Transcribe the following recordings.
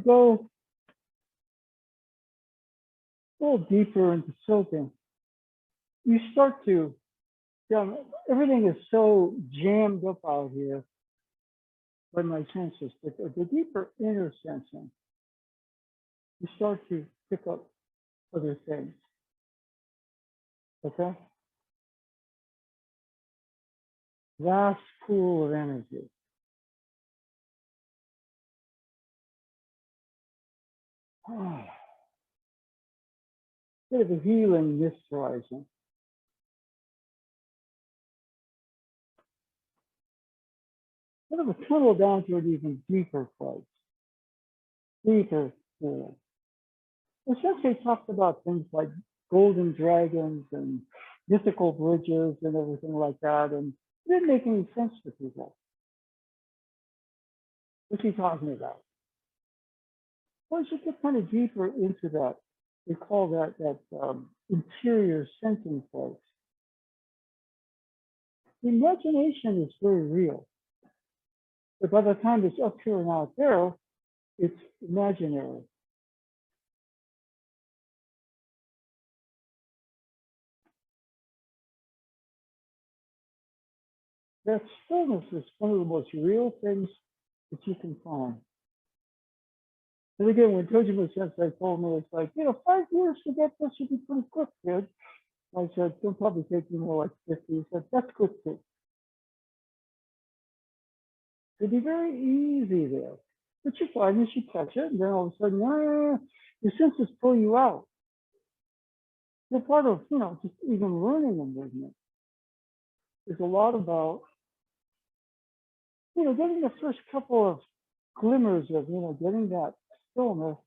go a little deeper into soaking, you start to, everything is so jammed up out here by my senses, but the deeper inner sensing, you start to pick up other things. Okay? Vast pool of energy. Bit of a healing mist rising. Bit of a tunnel down to an even deeper place. Deeper pool. Essentially talked about things like golden dragons and mythical bridges and everything like that, and it didn't make any sense to people. What's he talking about? Well, as you get kind of deeper into that, we call that interior sensing place. The imagination is very real, but by the time it's up here and out there, it's imaginary. That stillness is one of the most real things that you can find. And again, when Tojima Sensei told me, it's like, 5 years to get this should be pretty quick, kid. I said, it'll probably take you more like 50. He said, that's quick too. It'd be very easy there. But you find this, you touch it, and then all of a sudden, your senses pull you out. You're part of, just even learning a movement. There's a lot about, getting the first couple of glimmers of, getting that stillness,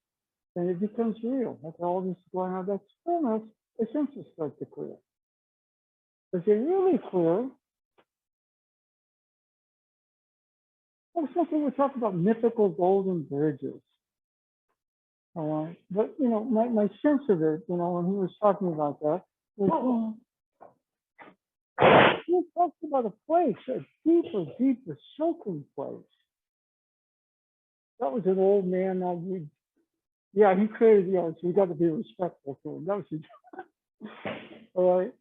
and it becomes real. Like all this going on, that stillness, the senses start to clear. As they really clear, something we're talking about mythical golden bridges. All right. But, my sense of it, when he was talking about that, was, he talked about a place, a deeper soaking place. That was an old man. He created the art, so we got to be respectful to him. That was his all right.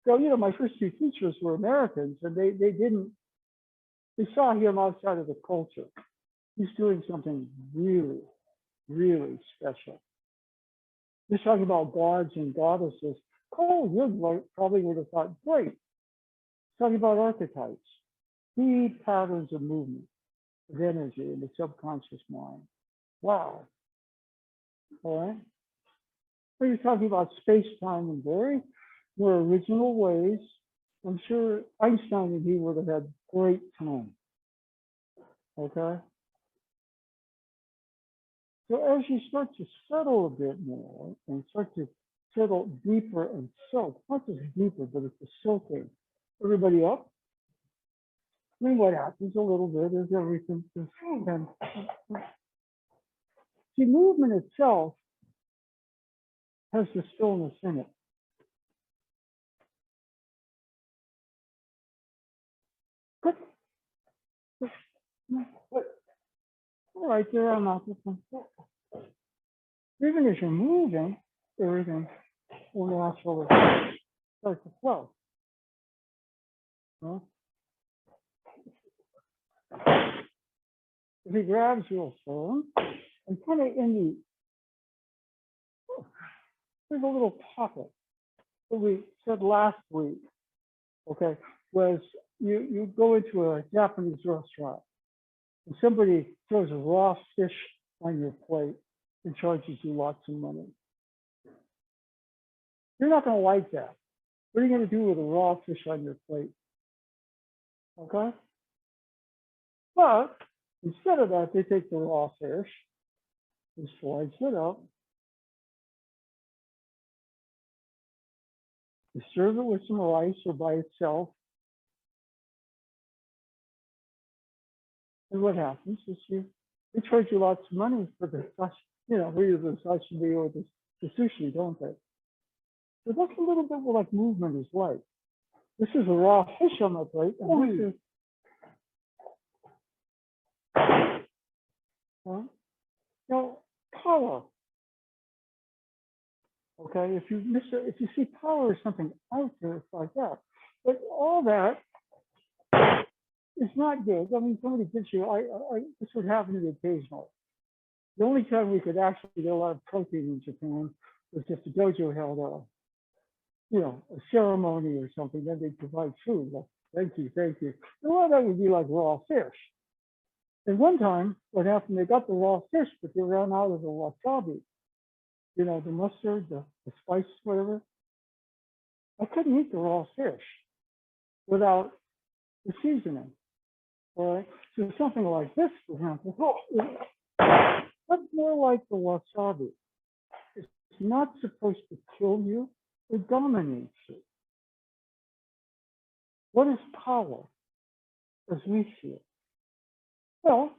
So, my first two teachers were Americans, and they saw him outside of the culture. He's doing something really, really special. He's talking about gods and goddesses. Carl Jung probably would have thought, great. He's talking about archetypes, deep patterns of movement, of energy in the subconscious mind. Wow. All right. So you're talking about space, time, and very more original ways. I'm sure Einstein and he would have had great time. Okay. So as you start to settle a bit more and start to settle deeper and soak, not just deeper, but it's the soaking. Everybody up? I mean, what happens a little bit is everything. See, movement itself has the stillness in it. But, all right, there I'm not. Even as you're moving, everything will naturally start to flow. Well, if he grabs your phone and kind of there's a little pocket that we said last week, okay, was you go into a Japanese restaurant and somebody throws a raw fish on your plate and charges you lots of money. You're not going to like that. What are you going to do with a raw fish on your plate? Okay? But instead of that, they take the raw fish and slice it up. You serve it with some rice or by itself. And what happens is they charge you lots of money for the either the sashimi or the sushi, don't they? So that's a little bit what like movement is like. This is a raw fish on my plate, and this is now power. Okay, if you see power as something out there, it's like that. But all that is not good. I mean, somebody gives you, this would happen to me occasionally. The only time we could actually get a lot of protein in Japan was if the dojo held a ceremony or something. Then they'd provide food. Like, thank you, thank you. And well, that would be like raw fish. And one time, what happened? They got the raw fish, but they ran out of the wasabi. The mustard, the spice, whatever. I couldn't eat the raw fish without the seasoning. All right. So something like this, for example, that's more like the wasabi. It's not supposed to kill you, it dominates you. What is power as we see it? Well,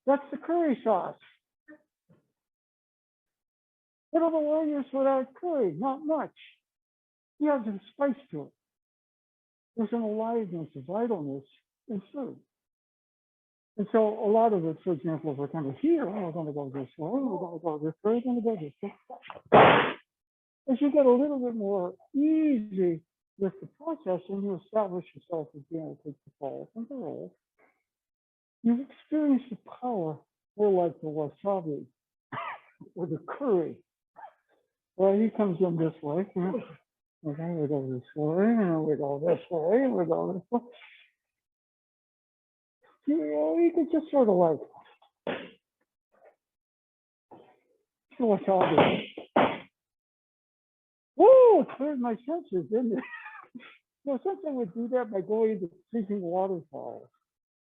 that's the curry sauce. What are the warriors without curry? Not much. You have some spice to it. There's an aliveness, a vitalness in food. And so a lot of it, for example, if we're kind of here, we're going to go this way, we're going to go this way, we're going to go this way. As you get a little bit more easy with the process and you establish yourself as being able to take the fall from the roll, you experience the power more like the wasabi or the curry. Well, he comes in this way. Okay, we go this way, and we go this way, and we go this way. You could just sort of like, wasabi. Whoa, it cleared my senses, didn't it? Since I would do that by going into freezing waterfalls.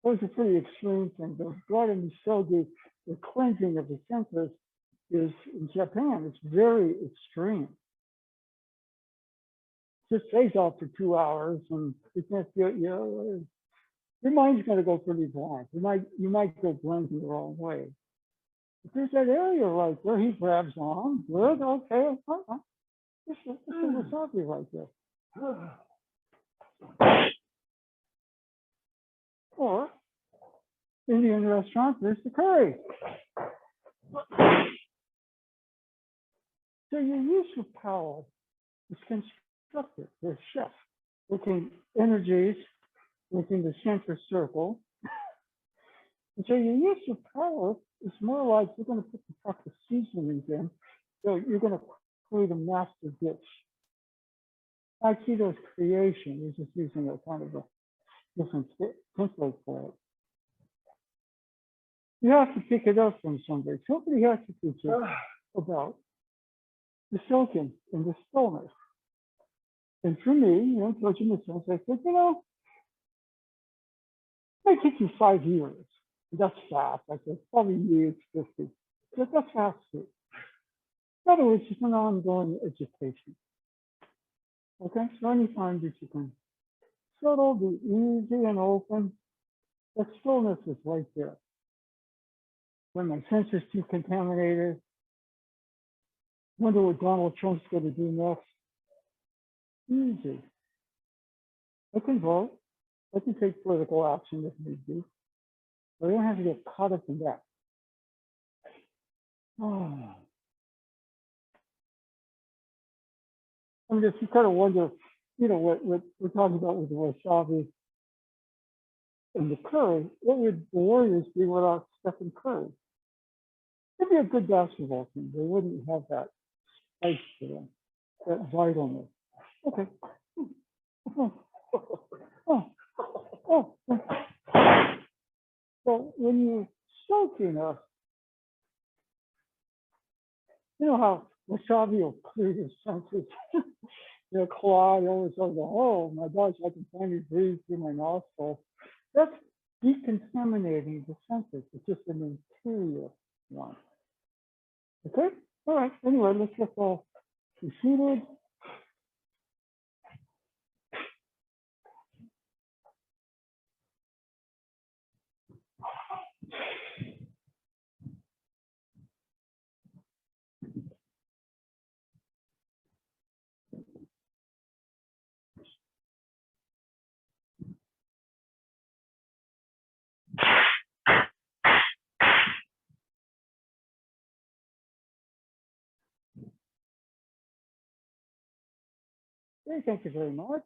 That was a pretty extreme thing. The water misogi, the cleansing of the senses is in Japan, it's very extreme. Just stays out for 2 hours and you can't feel, your mind's going to go pretty blank. You might go blank in the wrong way. But there's that area right there. He grabs on. Good, okay. This is wasabi right there. Or Indian restaurant, there's the curry. So your use of power is constructive. There's chef looking energies within the center circle. And so your use of power is more like you're going to put the proper seasonings in. So you're going to create a master dish. Aikido's creation is just using a kind of a different template for it. You have to pick it up from somebody. Somebody has to teach you about the soaking and the stillness. And for me, judging the sense, I said, it might take you 5 years. That's fast. I said, probably years 50. But that's fast too. In other words, it's an ongoing education. Okay, so anytime that you can settle, be easy and open, that stillness is right there. When my sense is too contaminated, wonder what Donald Trump's going to do next. Easy. I can vote. I can take political action if need be. But I don't have to get caught up in that. I mean, if you kind of wonder, what we're talking about with the wasabi and the curry, what would the Warriors be without Stephen Curry? They'd be a good basketball team. They wouldn't have that spice to them, that vitalness. Okay. So when you soak enough, you know how wasabi will clear your senses. Claw, you always go, oh my gosh, I can finally breathe through my nostrils. That's decontaminating the senses. It's just an interior one. Okay? All right. Anyway, let's get seated. Okay, thank you very much.